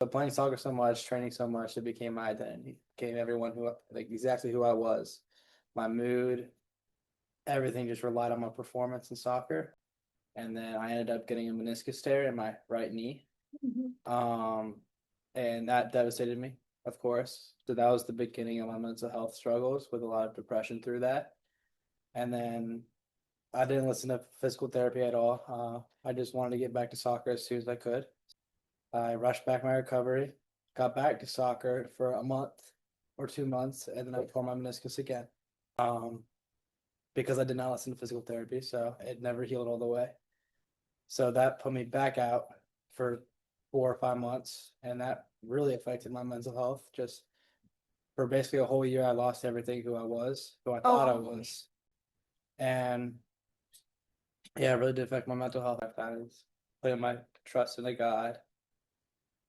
But playing soccer so much, training so much, it became my identity. It became everyone who, like, exactly who I was. My mood, everything just relied on my performance in soccer. And then I ended up getting a meniscus tear in my right knee. Um, and that devastated me, of course. So that was the beginning of my mental health struggles with a lot of depression through that. And then I didn't listen to physical therapy at all. I just wanted to get back to soccer as soon as I could. I rushed back my recovery, got back to soccer for a month or 2 months, and then I tore my meniscus again. Um, because I did not listen to physical therapy, so it never healed all the way. So that put me back out for 4 or 5 months, and that really affected my mental health. Just for basically a whole year, I lost everything who I was, who I thought I was, and yeah, it really did affect my mental health at times. Putting my trust in a God,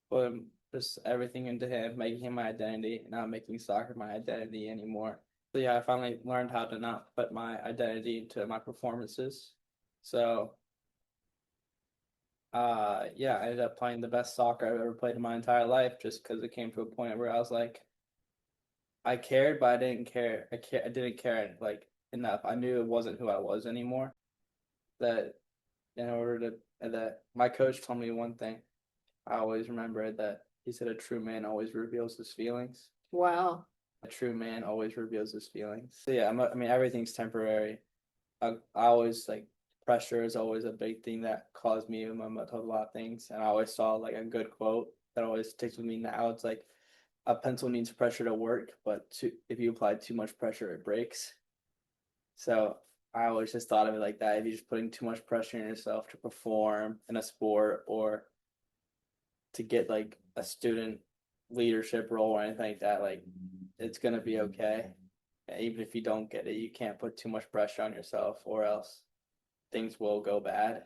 putting just everything into Him, making Him my identity, not making soccer my identity anymore. So yeah, I finally learned how to not put my identity into my performances. So yeah, I ended up playing the best soccer I've ever played in my entire life just because it came to a point where I was like, I cared, but I didn't care. I didn't care like enough. I knew it wasn't who I was anymore. That in order to that my coach told me one thing. I always remember that he said a true man always reveals his feelings. Wow. A true man always reveals his feelings. So yeah, I mean everything's temporary. I always like pressure is always a big thing that caused me in my mental a lot of things. And I always saw like a good quote that always sticks with me now. It's like a pencil needs pressure to work, but if you apply too much pressure, it breaks. So I always just thought of it like that. If you're just putting too much pressure on yourself to perform in a sport or to get like a student leadership role or anything like that, like it's gonna be okay. Even if you don't get it, you can't put too much pressure on yourself or else things will go bad.